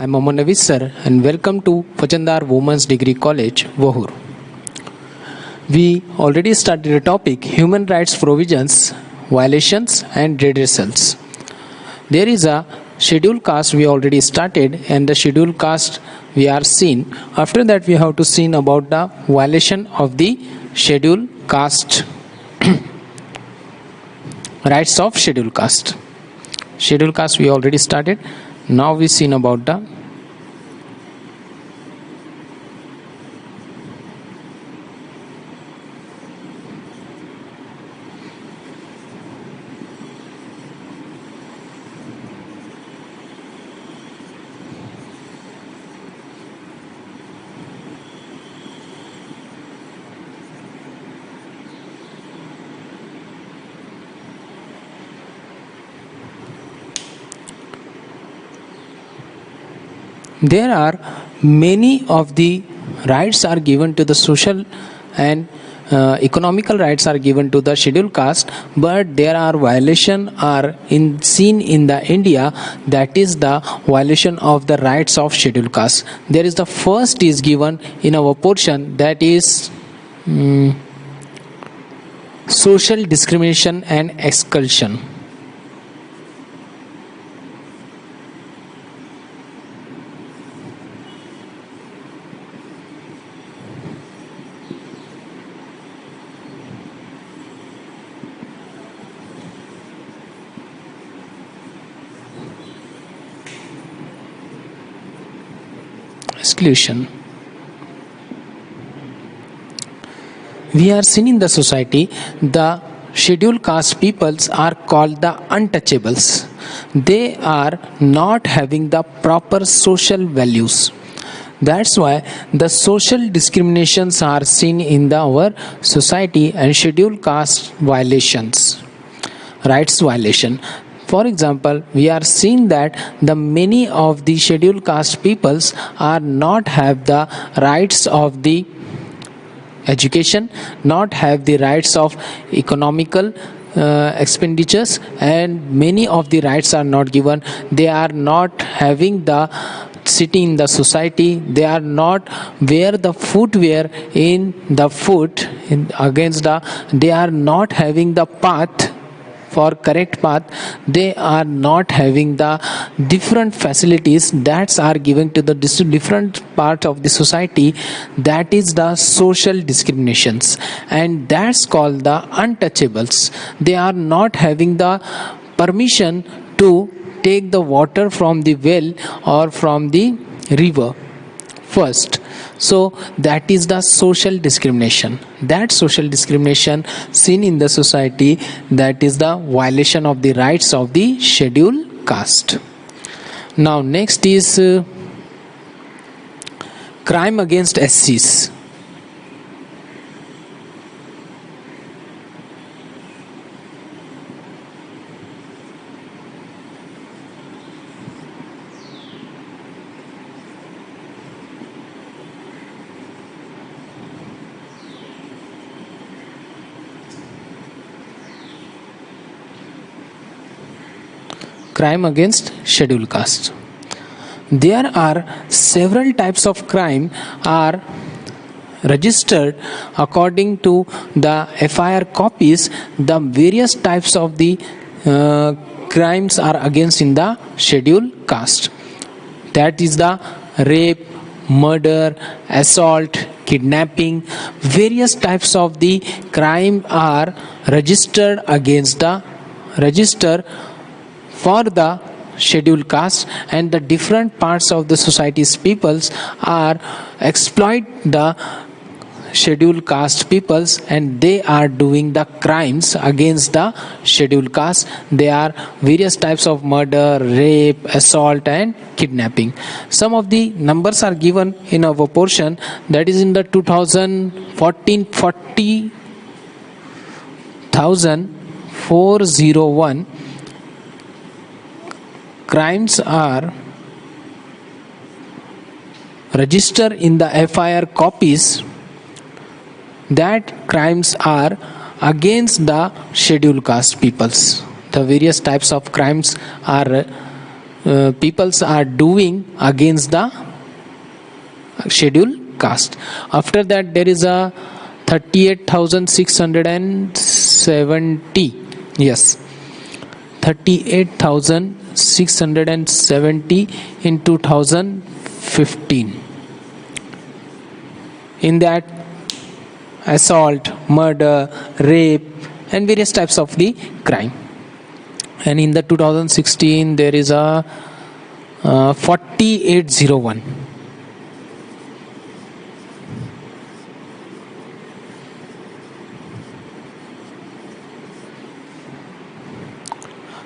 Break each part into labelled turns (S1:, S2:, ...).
S1: I'm Aman Navis sir and welcome to Fajandar Women's Degree College, Vohur. We already started the topic human rights provisions, violations and redressals. There is a scheduled caste we already started and the scheduled caste we are seen. After that we have to see about the violation of the scheduled caste. Rights of scheduled caste. Scheduled caste we already started. Now we seen about the there are many of the rights are given to the social and economical rights are given to the scheduled caste, but there are violation are seen in the India, that is the violation of the rights of scheduled caste. There is the first is given in our portion, that is social discrimination and exclusion. Exclusion. We are seen in the society, the scheduled caste peoples are called the untouchables. They are not having the proper social values. That's why the social discriminations are seen in our society and scheduled caste violations, rights violation. For example, we are seeing that the many of the scheduled caste peoples are not have the rights of the education, not have the rights of economical expenditures, and many of the rights are not given. They are not having the city in the society, they are not wear the footwear in the foot against the, they are not having the path for correct path, they are not having the different facilities that are given to the different part of the society. That is the social discriminations, and that's called the untouchables. They are not having the permission to take the water from the well or from the river first. So that is the social discrimination. That social discrimination seen in the society, that is the violation of the rights of the scheduled caste. Now next is crime against SCs. Crime against scheduled caste. There are several types of crime are registered according to the FIR copies. The various types of the crimes are against in the scheduled caste. That is the rape, murder, assault, kidnapping. Various types of the crime are registered against the register for the scheduled caste, and the different parts of the society's peoples are exploit the scheduled caste peoples, and they are doing the crimes against the scheduled caste. There are various types of murder, rape, assault and kidnapping. Some of the numbers are given in our portion, that is in the 2014 40,401 crimes are registered in the FIR copies. That crimes are against the scheduled caste peoples. The various types of crimes are peoples are doing against the scheduled caste. After that, there is a 38,670. Yes, 38,670 in 2015. In that, assault, murder, rape, and various types of the crime. And in the 2016, there is a 4801.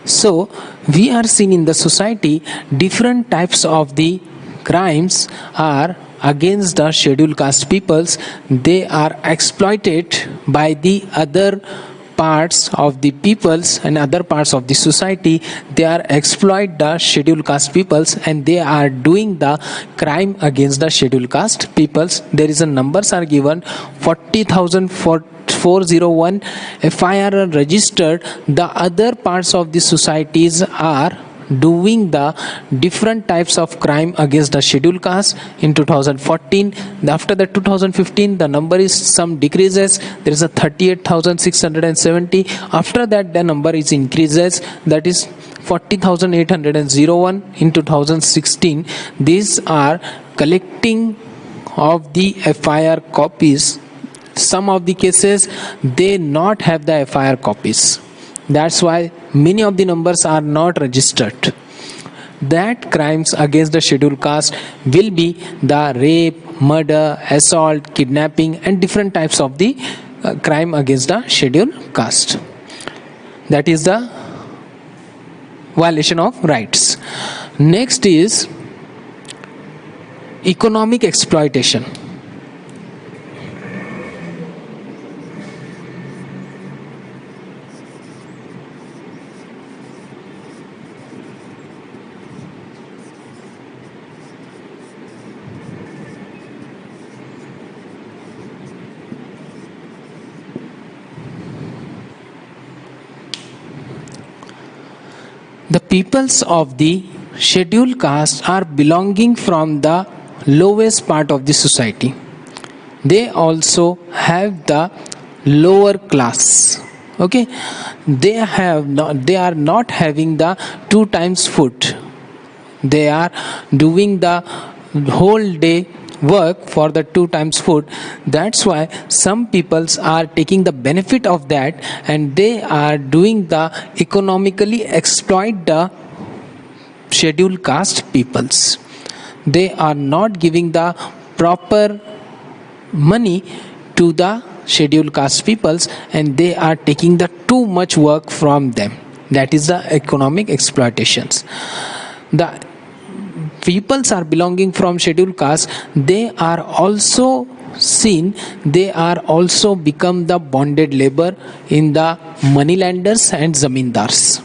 S1: So we are seeing in the society different types of the crimes are against the scheduled caste peoples. They are exploited by the other parts of the peoples and other parts of the society. They are exploit the scheduled caste peoples, and they are doing the crime against the scheduled caste peoples. There is a numbers are given: 40,000 for 401 FIR are registered. The other parts of the societies are doing the different types of crime against the scheduled caste in 2014. After the 2015, the number is some decreases. There is a 38,670. After that, the number is increases. That is 40,801 in 2016. These are collecting of the FIR copies. Some of the cases they not have the FIR copies. That's why many of the numbers are not registered. That crimes against the scheduled caste will be the rape, murder, assault, kidnapping, and different types of the crime against the scheduled caste. That is the violation of rights. Next is economic exploitation. The peoples of the scheduled caste are belonging from the lowest part of the society. They also have the lower class. Okay, they are not having the two times food. They are doing the whole day work for the two times food. That's why some peoples are taking the benefit of that, and they are doing the economically exploit the scheduled caste peoples. They are not giving the proper money to the scheduled caste peoples, and they are taking the too much work from them. That is the economic exploitations. The peoples are belonging from scheduled caste, they are also seen, they are also become the bonded labor in the moneylenders and zamindars,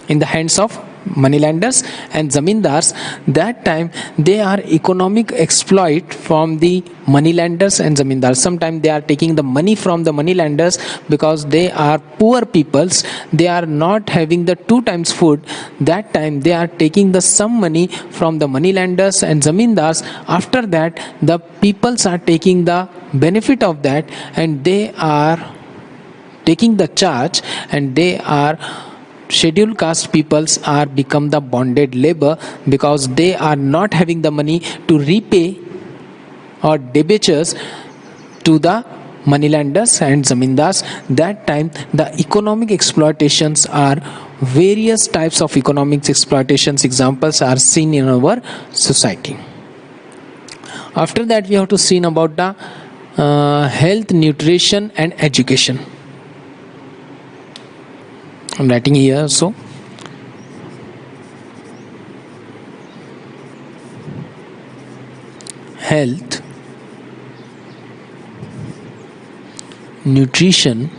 S1: in the hands of moneylenders and zamindars. That time they are economic exploit from the moneylenders and zamindars. Sometimes they are taking the money from the moneylenders because they are poor peoples, they are not having the two times food. That time they are taking the some money from the moneylenders and zamindars. After that, the peoples are taking the benefit of that, and they are taking the charge, and they are scheduled caste peoples are become the bonded labor because they are not having the money to repay or debentures to the moneylenders and zamindars. That time the economic exploitations are various types of economic exploitations examples are seen in our society. After that, we have to see about the health, nutrition, and education. I'm writing here so health, nutrition,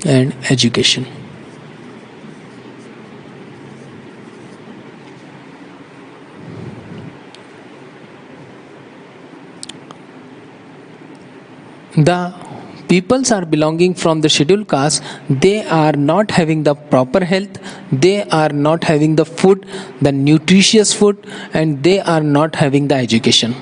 S1: and education. The peoples are belonging from the scheduled caste, they are not having the proper health, they are not having the food, the nutritious food, and they are not having the education.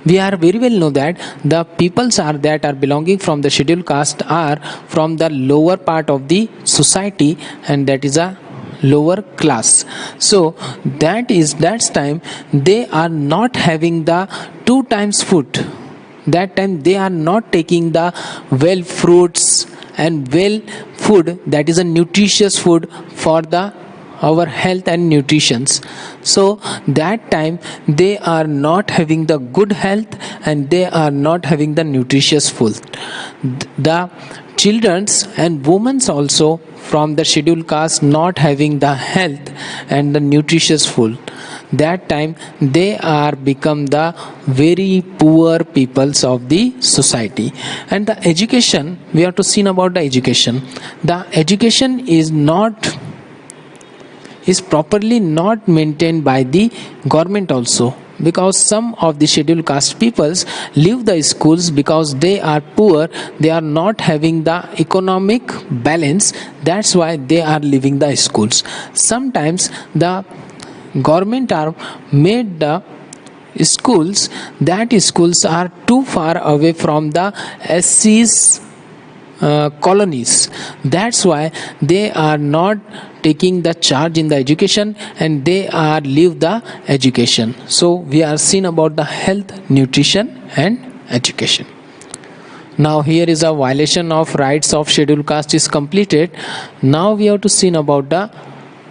S1: We are very well know that the peoples are that are belonging from the scheduled caste are from the lower part of the society, and that is a lower class. So that's time they are not having the 2 times food. That time they are not taking the well fruits and well food, that is a nutritious food for the our health and nutritions. So that time they are not having the good health, and they are not having the nutritious food. The children's and women's also from the scheduled caste not having the health and the nutritious food. That time they are become the very poor peoples of the society. And the education, we have to see about the education. The education is properly not maintained by the government also, because some of the scheduled caste peoples leave the schools because they are poor, they are not having the economic balance, that's why they are leaving the schools. Sometimes the government are made the schools, that schools are too far away from the SC's colonies, that's why they are not taking the charge in the education, and they are leave the education. So we are seen about the health, nutrition and education. Now here is a violation of rights of scheduled caste is completed. Now we have to see about the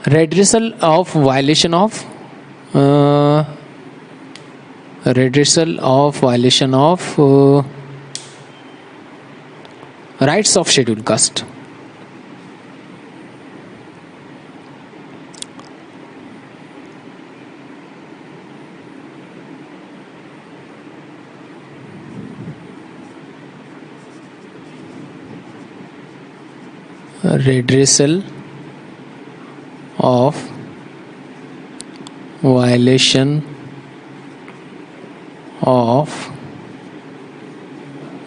S1: redressal of violation of rights of scheduled caste. Redressal of violation of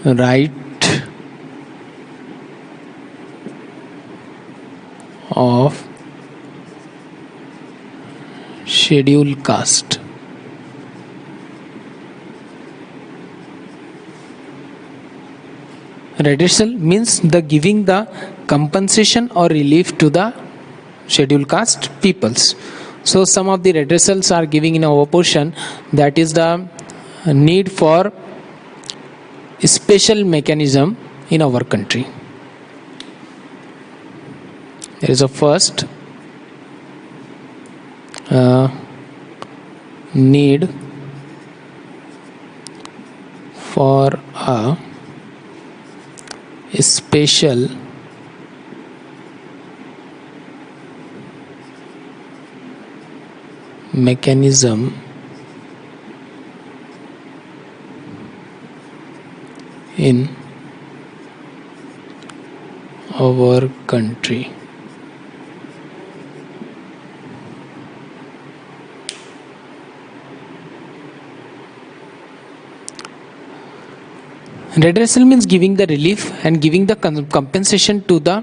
S1: right of scheduled caste. Redressal means the giving the compensation or relief to the scheduled caste peoples. So some of the redressals are giving in our portion, that is the need for special mechanism in our country. There is a first need for a special mechanism in our country. Redressal means giving the relief and giving the compensation to the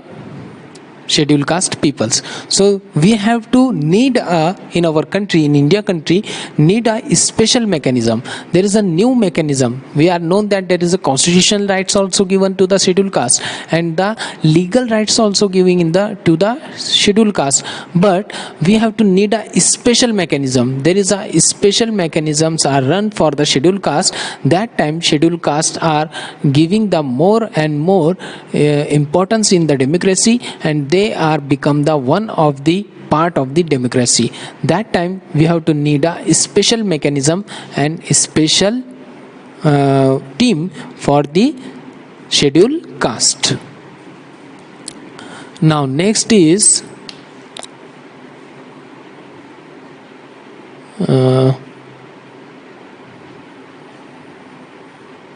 S1: scheduled caste peoples. So we have to need in our country, in India country, need a special mechanism. There is a new mechanism. We are known that there is a constitutional rights also given to the scheduled caste, and the legal rights also giving in the to the scheduled caste. But we have to need a special mechanism. There is a special mechanisms are run for the scheduled caste. That time scheduled caste are giving the more and more importance in the democracy, and they are become the one of the part of the democracy. That time we have to need a special mechanism and a special team for the scheduled caste. Now next is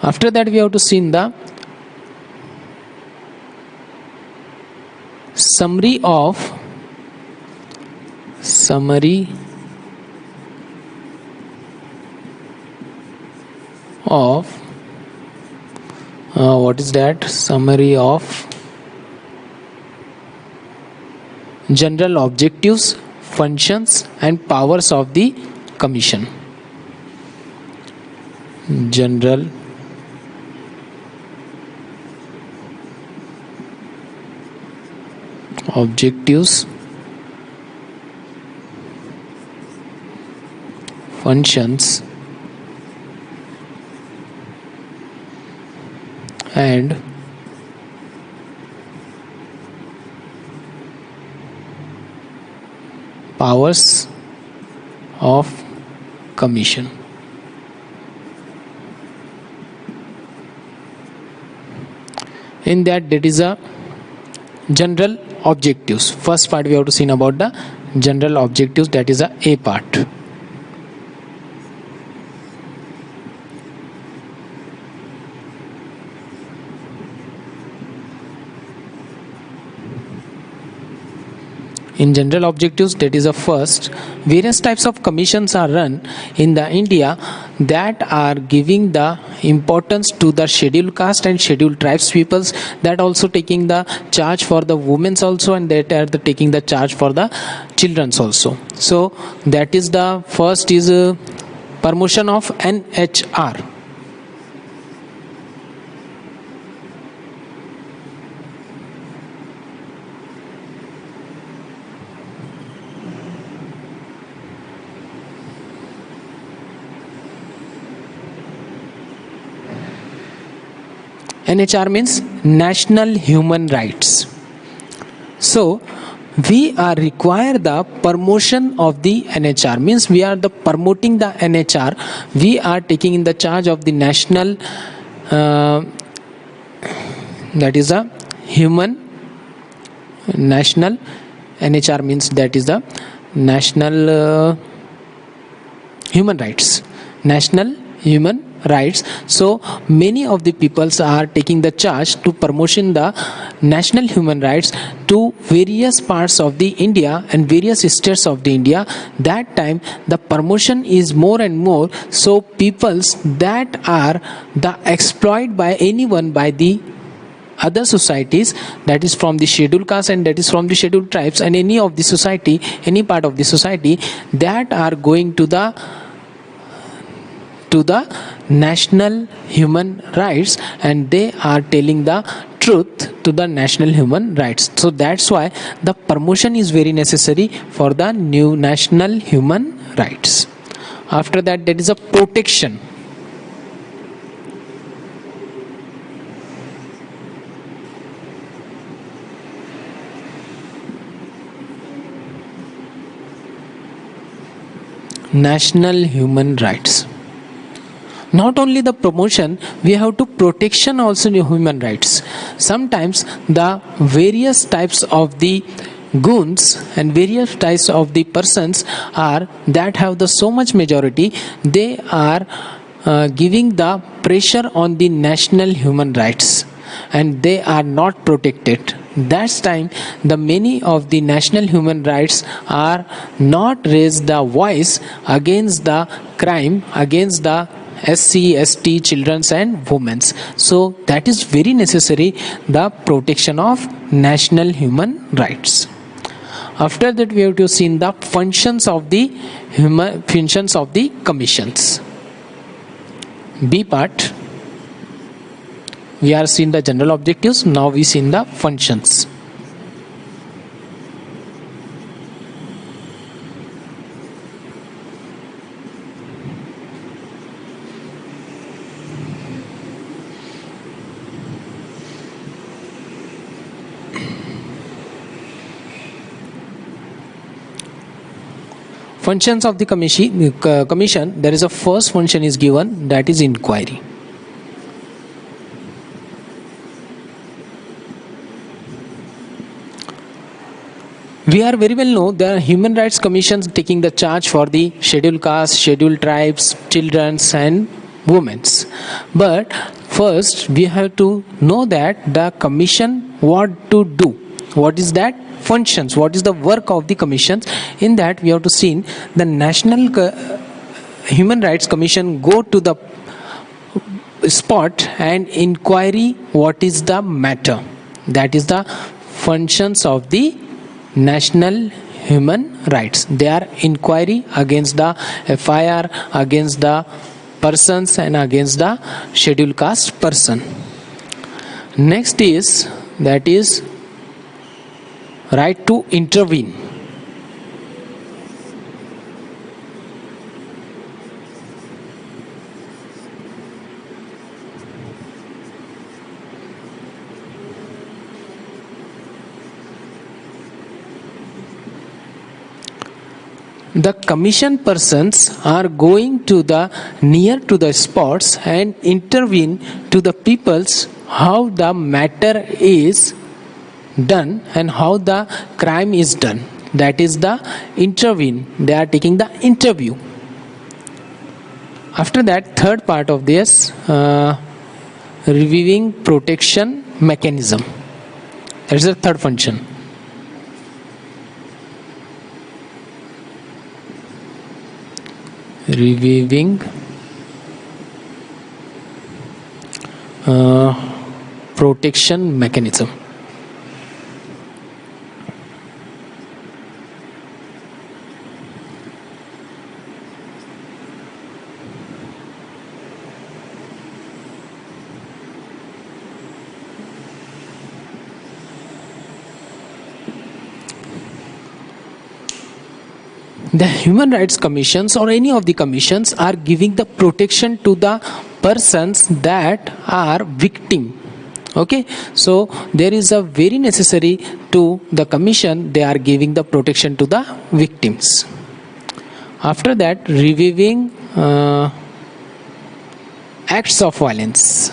S1: after that we have to see in the summary of what is that? Summary of general objectives, functions and powers of the commission. General objectives, functions and powers of commission. In that, there is a general objectives. First part we have to see about the general objectives, that is a part. In general objectives, that is a first, various types of commissions are run in the India that are giving the importance to the scheduled caste and scheduled tribes peoples, that also taking the charge for the women's also, and that are taking the charge for the children's also. So that is the first is promotion of NHR. NHR means National Human Rights. So we are require the promotion of the NHR, means we are the promoting the NHR. We are taking in the charge of the national that is a national NHR means that is the national human rights, national human rights. So many of the peoples are taking the charge to promotion the national human rights to various parts of the India and various states of the India. That time the promotion is more and more, so peoples that are the exploited by anyone by the other societies, that is from the scheduled caste and that is from the scheduled tribes, and any of the society, any part of the society, that are going to the national human rights, and they are telling the truth to the national human rights. So that's why the promotion is very necessary for the new national human rights. After that, there is a protection. National human rights. Not only the promotion, we have to protection also the human rights. Sometimes the various types of the goons and various types of the persons are that have the so much majority, they are giving the pressure on the national human rights and they are not protected. That's time the many of the national human rights are not raised the voice against the crime, against the SC, ST, children's and women's. So that is very necessary, the protection of national human rights. After that, we have to see the functions of the commissions. B part. We are seeing the general objectives. Now we see the functions. Functions of the commission, there is a first function is given, that is inquiry. We are very well know the human rights commissions taking the charge for the scheduled caste, scheduled tribes, children's and women's. But first we have to know that the commission what to do. What is that? Functions. What is the work of the commissions? In that we have to see the National Human Rights Commission go to the spot and inquiry what is the matter. That is the functions of the national human rights. They are inquiry against the FIR, against the persons and against the scheduled caste person. Next is, that is right to intervene. The commission persons are going to the near to the spots and intervene to the peoples how the matter is done and how the crime is done. That is the intervene. They are taking the interview. After that, third part of this, reviewing protection mechanism. That is the third function. Reviewing protection mechanism. The human rights commissions or any of the commissions are giving the protection to the persons that are victim. Okay, so there is a very necessary to the commission, they are giving the protection to the victims. After that, reviewing acts of violence.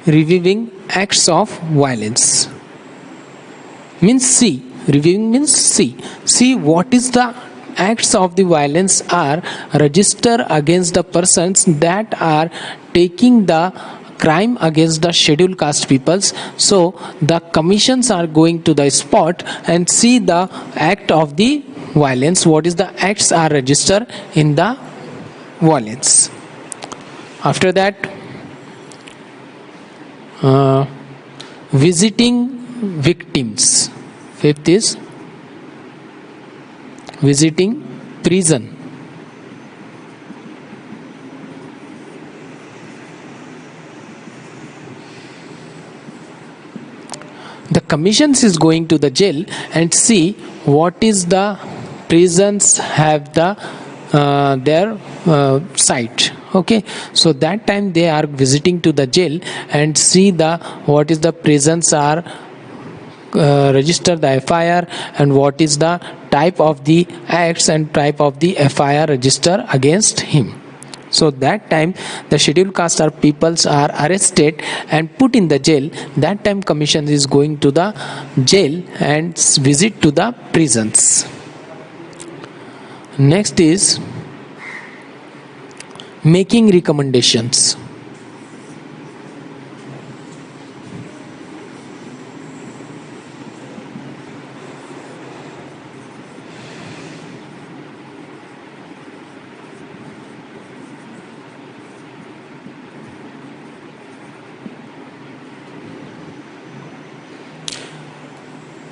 S1: Reviewing acts of violence means see what is the acts of the violence are registered against the persons that are taking the crime against the scheduled caste peoples. So the commissions are going to the spot and see the act of the violence, what is the acts are registered in the violence. After that, visiting victims. Fifth is visiting prison. The commissions is going to the jail and see what is the prisons have the their site. Okay, so that time they are visiting to the jail and see the what is the prisons are register the FIR and what is the type of the acts and type of the FIR register against him. So that time the scheduled caste or peoples are arrested and put in the jail. That time commission is going to the jail and visit to the prisons. Next is making recommendations.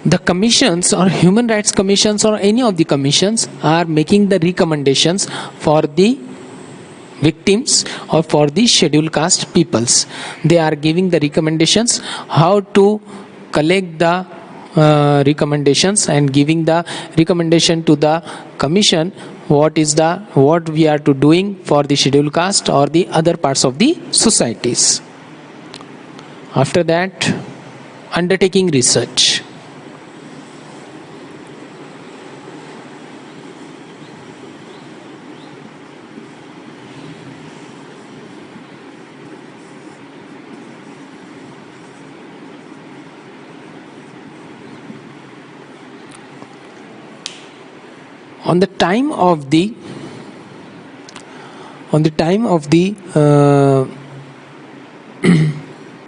S1: The commissions or human rights commissions or any of the commissions are making the recommendations for the victims or for the scheduled caste peoples. They are giving the recommendations how to collect the recommendations and giving the recommendation to the commission what we are to doing for the scheduled caste or the other parts of the societies. After that, undertaking research. on the time of the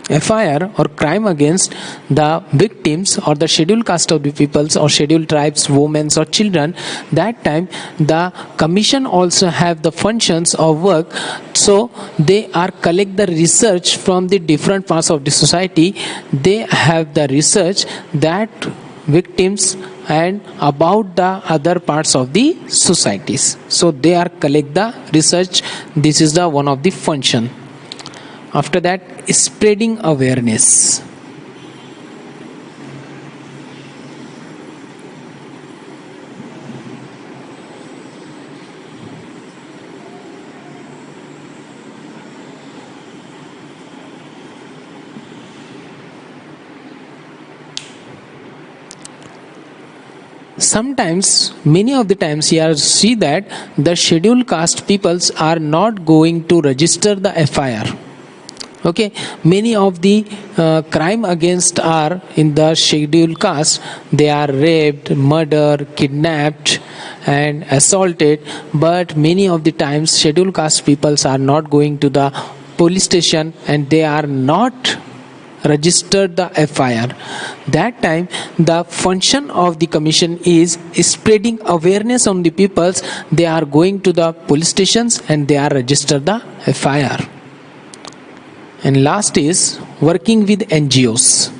S1: FIR or crime against the victims or the scheduled caste of the peoples or scheduled tribes, women or children, that time the commission also have the functions of work. So they are collect the research from the different parts of the society. They have the research that victims and about the other parts of the societies. So they are collect the research. This is the one of the function. After that, spreading awareness. Sometimes, many of the times here see that the scheduled caste peoples are not going to register the FIR. Okay, many of the crime against are in the scheduled caste. They are raped, murdered, kidnapped and assaulted, but many of the times scheduled caste peoples are not going to the police station and they are not registered the FIR. That time the function of the commission is spreading awareness on the peoples. They are going to the police stations and they are registered the FIR. And last is working with NGOs.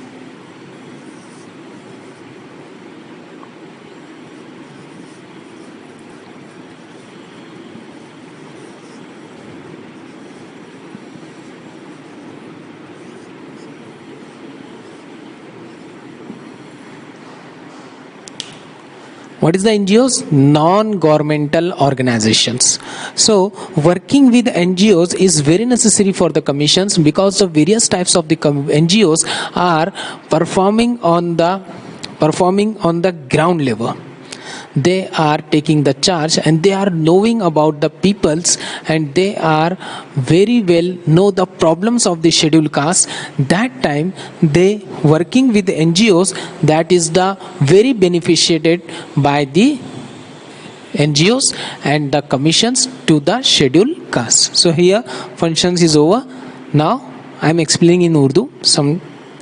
S1: What is the NGOs? Non-governmental organizations. So working with NGOs is very necessary for the commissions because the various types of the NGOs are performing on the ground level. They are taking the charge and they are knowing about the peoples and they are very well know the problems of the scheduled caste. That time they working with NGOs, that is the very beneficiated by the NGOs and the commissions to the scheduled caste. So here functions is over. Now I am explaining in Urdu. Some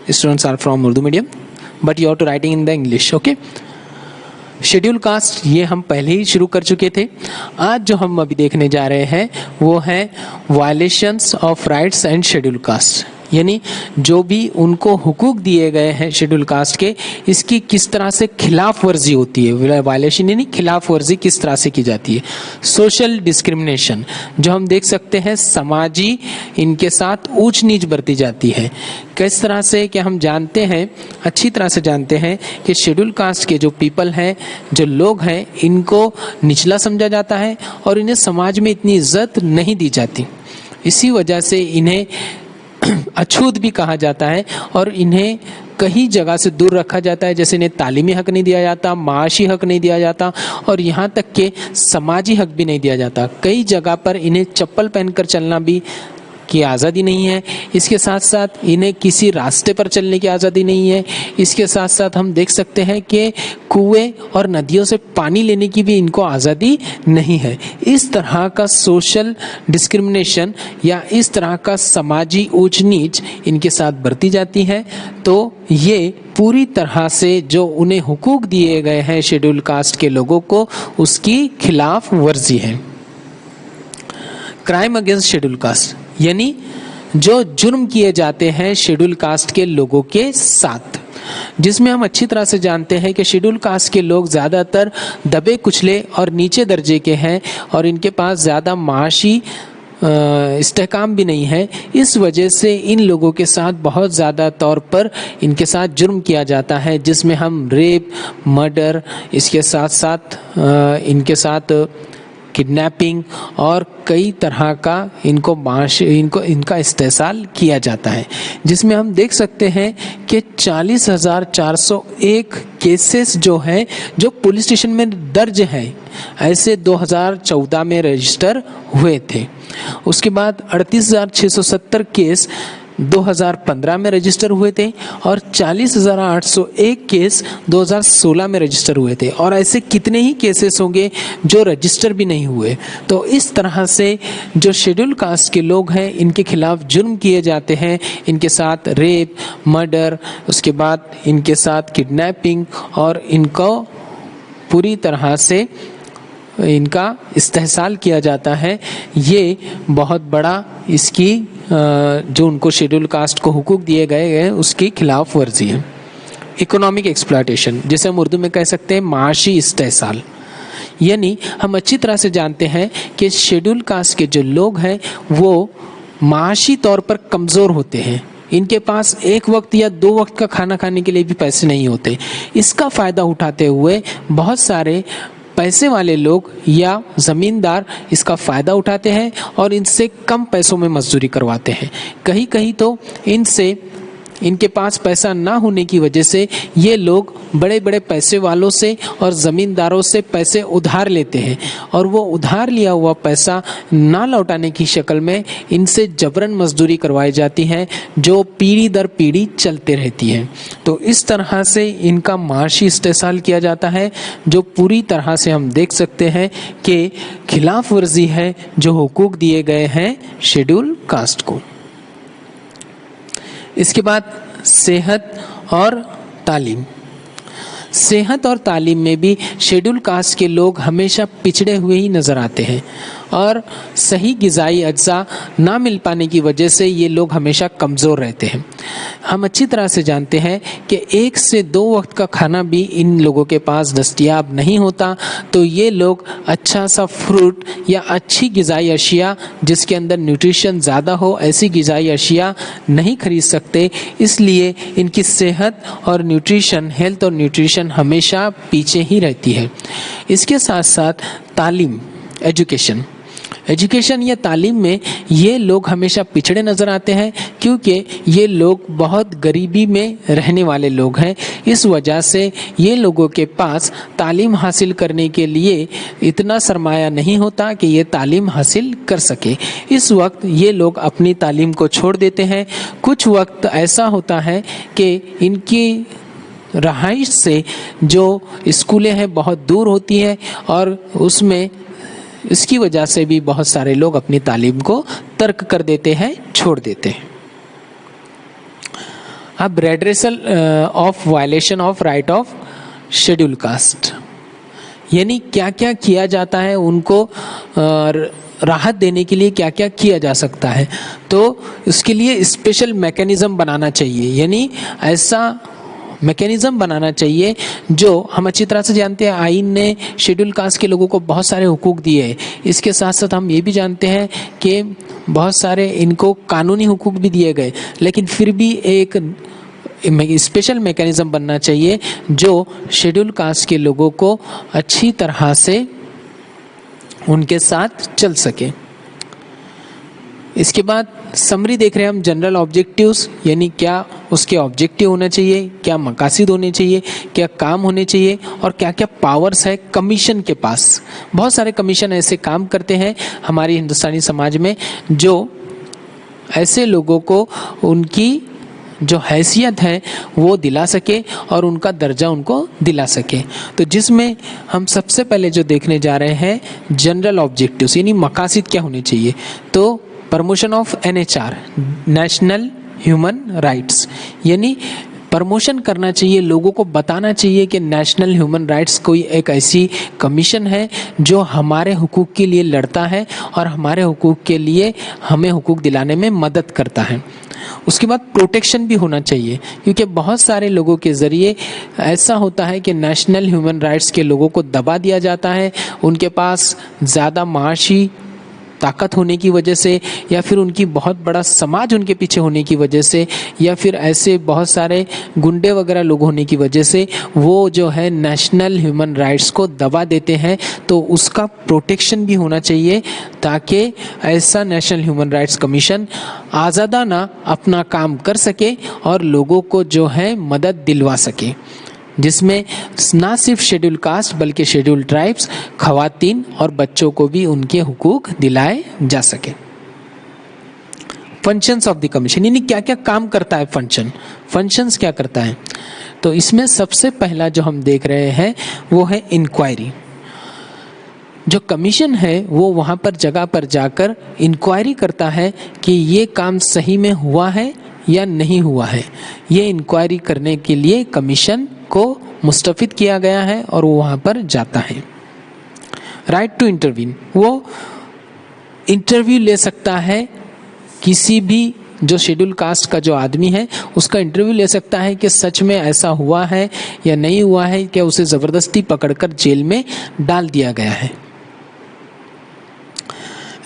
S1: students are from Urdu medium, but you have to writing in the English. Okay. Schedule caste ये हम पहले ही शुरू कर चुके थे. आज जो हम अभी देखने जा रहे हैं वो है violations of rights and schedule caste, यानी जो भी उनको हुकूक दिए गए हैं शेड्यूल कास्ट के, इसकी किस तरह से खिलाफ वर्जी होती है. वायलेशन यानी खिलाफ वर्जी किस तरह से की जाती है. सोशल डिस्क्रिमिनेशन जो हम देख सकते हैं, समाजी इनके साथ ऊंच नीच बरती जाती है. किस तरह से कि हम जानते हैं, अच्छी तरह से जानते हैं कि शेड्यूल कास्ट के जो पीपल हैं, जो लोग हैं, इनको निचला समझा जाता है और इन्हें समाज में इतनी इज्जत नहीं दी जाती. इसी वजह से इन्हें अछूत भी कहा जाता है और इन्हें कई जगह से दूर रखा जाता है. जैसे इन्हें तालीमी हक नहीं दिया जाता, माशी हक नहीं दिया जाता और यहाँ तक के समाजी हक भी नहीं दिया जाता. कई जगह पर इन्हें चप्पल पहनकर चलना भी की आज़ादी नहीं है. इसके साथ साथ इन्हें किसी रास्ते पर चलने की आज़ादी नहीं है. इसके साथ साथ हम देख सकते हैं कि कुएं और नदियों से पानी लेने की भी इनको आज़ादी नहीं है. इस तरह का सोशल डिस्क्रिमिनेशन या इस तरह का समाजी ऊंच नीच इनके साथ बरती जाती है. तो ये पूरी तरह से जो उन्हें हुकूक दिए गए हैं शेड्यूल कास्ट के लोगों को, उसकी खिलाफ वर्जी है. क्राइम अगेंस्ट शेड्यूल कास्ट यानी जो जुर्म किए जाते हैं शेड्यूल कास्ट के लोगों के साथ, जिसमें हम अच्छी तरह से जानते हैं कि शेड्यूल कास्ट के लोग ज़्यादातर दबे कुचले और नीचे दर्जे के हैं और इनके पास ज़्यादा माशी इस्तेहकाम भी नहीं है. इस वजह से इन लोगों के साथ बहुत ज़्यादा तौर पर इनके साथ जुर्म किया जाता है, जिसमें हम रेप, मर्डर, इसके साथ साथ इनके साथ किडनैपिंग और कई तरह का इनका इस्तेसाल किया जाता है. जिसमें हम देख सकते हैं कि 40,401 केसेस जो हैं जो पुलिस स्टेशन में दर्ज हैं, ऐसे 2014 में रजिस्टर हुए थे. उसके बाद 38,670 केस 2015 में रजिस्टर हुए थे और 40,801 केस 2016 में रजिस्टर हुए थे, और ऐसे कितने ही केसेस होंगे जो रजिस्टर भी नहीं हुए। तो इस तरह से जो शेड्यूल कास्ट के लोग हैं इनके खिलाफ जुर्म किए जाते हैं, इनके साथ रेप, मर्डर, उसके बाद इनके साथ किडनैपिंग, और इनको पूरी तरह से इनका इस्तेहसाल किया जाता है। ये बहुत बड़ा इसकी जो उनको शेड्यूल कास्ट को हुकूक दिए गए हैं उसकी खिलाफ वर्जी है। इकोनॉमिक एक्सप्लॉयटेशन, जिसे हम उर्दू में कह सकते हैं माशी इस्तेहसाल, यानी हम अच्छी तरह से जानते हैं कि शेड्यूल कास्ट के जो लोग हैं वो माशी तौर पर कमज़ोर होते हैं। इनके पास एक वक्त या 2 वक्त का खाना खाने के लिए भी पैसे नहीं होते। इसका फ़ायदा उठाते हुए बहुत सारे पैसे वाले लोग या ज़मींदार इसका फ़ायदा उठाते हैं और इनसे कम पैसों में मजदूरी करवाते हैं। कहीं कहीं तो इनके पास पैसा ना होने की वजह से ये लोग बड़े बड़े पैसे वालों से और ज़मींदारों से पैसे उधार लेते हैं, और वो उधार लिया हुआ पैसा ना लौटाने की शक्ल में इनसे जबरन मजदूरी करवाई जाती है, जो पीढ़ी दर पीढ़ी चलते रहती है। तो इस तरह से इनका माशी इस्तेहसाल किया जाता है, जो पूरी तरह से हम देख सकते हैं कि खिलाफ वर्जी है जो हुकूक दिए गए हैं शेड्यूल कास्ट को। इसके बाद सेहत और तालीम। सेहत और तालीम में भी शेड्यूल कास्ट के लोग हमेशा पिछड़े हुए ही नज़र आते हैं, और सही ग़िज़ाई अज्जा ना मिल पाने की वजह से ये लोग हमेशा कमज़ोर रहते हैं। हम अच्छी तरह से जानते हैं कि 1 से 2 वक्त का खाना भी इन लोगों के पास दस्तयाब नहीं होता, तो ये लोग अच्छा सा फ्रूट या अच्छी ग़िज़ाई अशिया जिसके अंदर न्यूट्रिशन ज़्यादा हो, ऐसी ग़िज़ाई अशिया नहीं खरीद सकते। इसलिए इनकी सेहत और न्यूट्रिशन, हेल्थ और न्यूट्रिशन हमेशा पीछे ही रहती है। इसके साथ साथ तालीम, एजुकेशन या तालीम में ये लोग हमेशा पिछड़े नज़र आते हैं, क्योंकि ये लोग बहुत गरीबी में रहने वाले लोग हैं। इस वजह से ये लोगों के पास तालीम हासिल करने के लिए इतना सरमाया नहीं होता कि ये तालीम हासिल कर सके। इस वक्त ये लोग अपनी तालीम को छोड़ देते हैं। कुछ वक्त ऐसा होता है कि इनकी रहाइश से जो स्कूलें हैं बहुत दूर होती है, और उसमें इसकी वजह से भी बहुत सारे लोग अपनी तालीम को तर्क कर देते हैं, छोड़ देते हैं। अब redressal of violation of right of schedule caste, यानी क्या क्या किया जाता है, उनको राहत देने के लिए क्या क्या किया जा सकता है। तो उसके लिए स्पेशल मैकेनिज़्म बनाना चाहिए, यानी ऐसा मैकेनिज़्म बनाना चाहिए जो हम अच्छी तरह से जानते हैं आइन ने शेड्यूल कास्ट के लोगों को बहुत सारे हुकूक दिए हैं। इसके साथ साथ हम ये भी जानते हैं कि बहुत सारे इनको कानूनी हुकूक भी दिए गए, लेकिन फिर भी एक स्पेशल मैकेनिज़्म बनना चाहिए जो शेड्यूल कास्ट के लोगों को अच्छी तरह से उनके साथ चल सके। इसके बाद समरी देख रहे हैं हम, जनरल ऑब्जेक्टिव्स, यानी क्या उसके ऑब्जेक्टिव होना चाहिए, क्या मकासद होने चाहिए, क्या काम होने चाहिए, और क्या क्या पावर्स है कमीशन के पास। बहुत सारे कमीशन ऐसे काम करते हैं हमारी हिंदुस्तानी समाज में जो ऐसे लोगों को उनकी जो हैसियत है वो दिला सके और उनका दर्जा उनको दिला सके। तो जिसमें हम सबसे पहले जो देखने जा रहे हैं जनरल ऑब्जेक्टिव्स, यानी मकासद क्या होने चाहिए। तो promotion of NHR, national human rights, यानी प्रमोशन करना चाहिए, लोगों को बताना चाहिए कि नेशनल ह्यूमन राइट्स कोई एक ऐसी कमीशन है जो हमारे हुकूक के लिए लड़ता है और हमारे हुकूक के लिए हमें हुकूक दिलाने में मदद करता है। उसके बाद प्रोटेक्शन भी होना चाहिए, क्योंकि बहुत सारे लोगों के ज़रिए ऐसा होता है कि नेशनल ह्यूमन राइट्स के लोगों को दबा दिया जाता है, उनके पास ज़्यादा माशी ताकत होने की वजह से, या फिर उनकी बहुत बड़ा समाज उनके पीछे होने की वजह से, या फिर ऐसे बहुत सारे गुंडे वगैरह लोग होने की वजह से वो जो है नेशनल ह्यूमन राइट्स को दबा देते हैं। तो उसका प्रोटेक्शन भी होना चाहिए ताकि ऐसा नेशनल ह्यूमन राइट्स कमीशन आज़ादाना अपना काम कर सके और लोगों को जो है मदद दिलवा सके, जिसमें ना सिर्फ शेड्यूल कास्ट बल्कि शेड्यूल ट्राइब्स, खवातीन और बच्चों को भी उनके हुकूक दिलाए जा सके। फंक्शंस ऑफ द कमीशन, यानी क्या क्या काम करता है फंक्शंस क्या करता है। तो इसमें सबसे पहला जो हम देख रहे हैं वो है इंक्वायरी। जो कमीशन है वो वहाँ पर जगह पर जाकर इंक्वायरी करता है कि ये काम सही में हुआ है या नहीं हुआ है। ये इंक्वायरी करने के लिए कमीशन को मुस्तफिद किया गया है और वो वहाँ पर जाता है। राइट टू इंटरवीन, वो इंटरव्यू ले सकता है, किसी भी जो शेड्यूल कास्ट का जो आदमी है उसका इंटरव्यू ले सकता है कि सच में ऐसा हुआ है या नहीं हुआ है, क्या उसे ज़बरदस्ती पकड़कर जेल में डाल दिया गया है।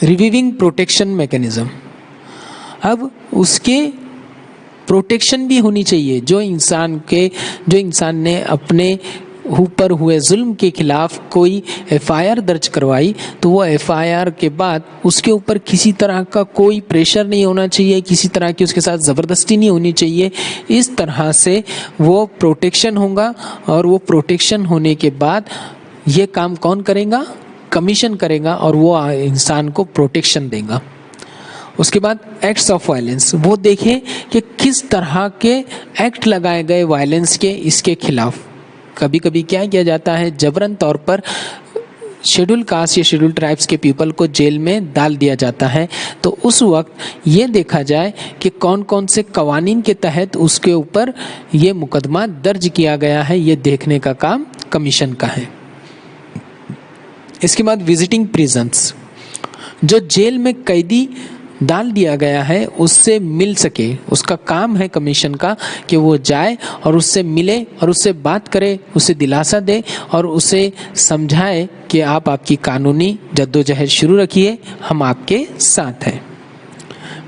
S1: रिवीविंग प्रोटेक्शन मैकेनिज्म, अब उसके प्रोटेक्शन भी होनी चाहिए। जो इंसान ने अपने ऊपर हुए जुल्म के खिलाफ कोई एफआईआर दर्ज करवाई, तो वो एफआईआर के बाद उसके ऊपर किसी तरह का कोई प्रेशर नहीं होना चाहिए, किसी तरह की उसके साथ ज़बरदस्ती नहीं होनी चाहिए। इस तरह से वो प्रोटेक्शन होगा और वो प्रोटेक्शन होने के बाद ये काम कौन करेगा? कमीशन करेगा और वो इंसान को प्रोटेक्शन देगा। उसके बाद एक्ट्स ऑफ वायलेंस, वो देखें कि किस तरह के एक्ट लगाए गए वायलेंस के इसके खिलाफ। कभी कभी क्या किया जाता है, जबरन तौर पर शेड्यूल कास्ट या शेड्यूल ट्राइब्स के पीपल को जेल में डाल दिया जाता है। तो उस वक्त ये देखा जाए कि कौन कौन से कवानीन के तहत उसके ऊपर ये मुकदमा दर्ज किया गया है, ये देखने का काम कमीशन का है। इसके बाद विजिटिंग प्रिजन्स, जो जेल में कैदी डाल दिया गया है उससे मिल सके, उसका काम है कमीशन का कि वो जाए और उससे मिले और उससे बात करे, उसे दिलासा दे और उसे समझाए कि आप आपकी कानूनी जद्दोजहद शुरू रखिए, हम आपके साथ हैं।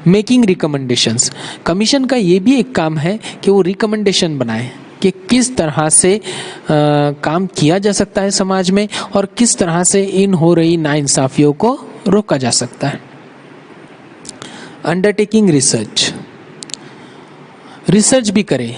S1: मेकिंग रिकमेंडेशंस, कमीशन का ये भी एक काम है कि वो रिकमेंडेशन बनाए कि किस तरह से काम किया जा सकता है समाज में और किस तरह से इन हो रही नाइंसाफियों को रोका जा सकता है। अंडरटेकिंग रिसर्च भी करें,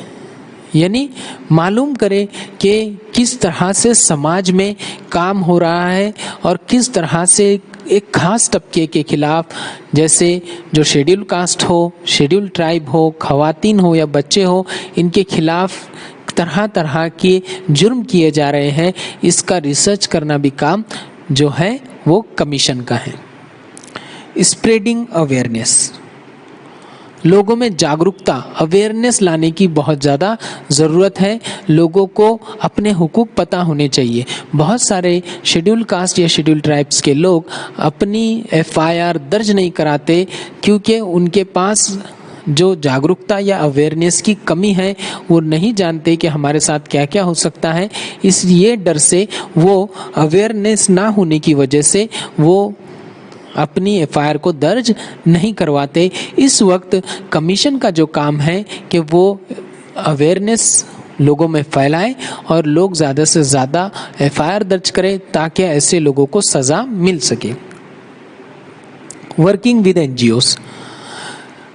S1: यानी मालूम करें कि किस तरह से समाज में काम हो रहा है और किस तरह से एक खास तबके के खिलाफ, जैसे जो शेड्यूल कास्ट हो, शेड्यूल ट्राइब हो, खवातीन हो या बच्चे हो, इनके खिलाफ तरह तरह के जुर्म किए जा रहे हैं, इसका रिसर्च करना भी काम जो है वो कमीशन का है। स्प्रेडिंग अवेयरनेस, लोगों में जागरूकता, अवेयरनेस लाने की बहुत ज़्यादा ज़रूरत है। लोगों को अपने हुकूक पता होने चाहिए। बहुत सारे शेड्यूल कास्ट या शेड्यूल ट्राइब्स के लोग अपनी एफआईआर दर्ज नहीं कराते क्योंकि उनके पास जो जागरूकता या अवेयरनेस की कमी है, वो नहीं जानते कि हमारे साथ क्या क्या हो सकता है। इसलिए डर से वो अवेयरनेस ना होने की वजह से वो अपनी एफआईआर को दर्ज नहीं करवाते। इस वक्त कमीशन का जो काम है कि वो अवेयरनेस लोगों में फैलाए और लोग ज़्यादा से ज़्यादा एफआईआर दर्ज करें ताकि ऐसे लोगों को सज़ा मिल सके। वर्किंग विद एनजीओस,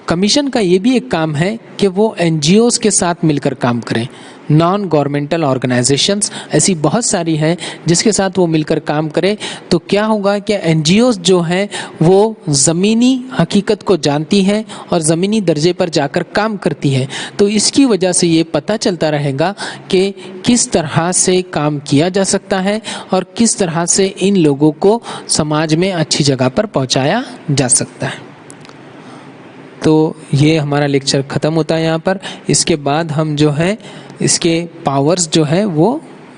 S1: कमीशन का ये भी एक काम है कि वो एनजीओस के साथ मिलकर काम करें। नॉन गवर्नमेंटल ऑर्गेनाइजेशंस ऐसी बहुत सारी हैं जिसके साथ वो मिलकर काम करें। तो क्या होगा कि एनजीओस जो हैं वो ज़मीनी हकीकत को जानती हैं और ज़मीनी दर्जे पर जाकर काम करती हैं। तो इसकी वजह से ये पता चलता रहेगा कि किस तरह से काम किया जा सकता है और किस तरह से इन लोगों को समाज में अच्छी जगह पर पहुंचाया जा सकता है। तो ये हमारा लेक्चर ख़त्म होता है यहाँ पर। इसके बाद हम जो है इसके पावर्स जो है वो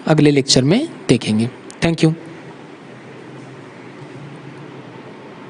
S1: अगले लेक्चर में देखेंगे। Thank you.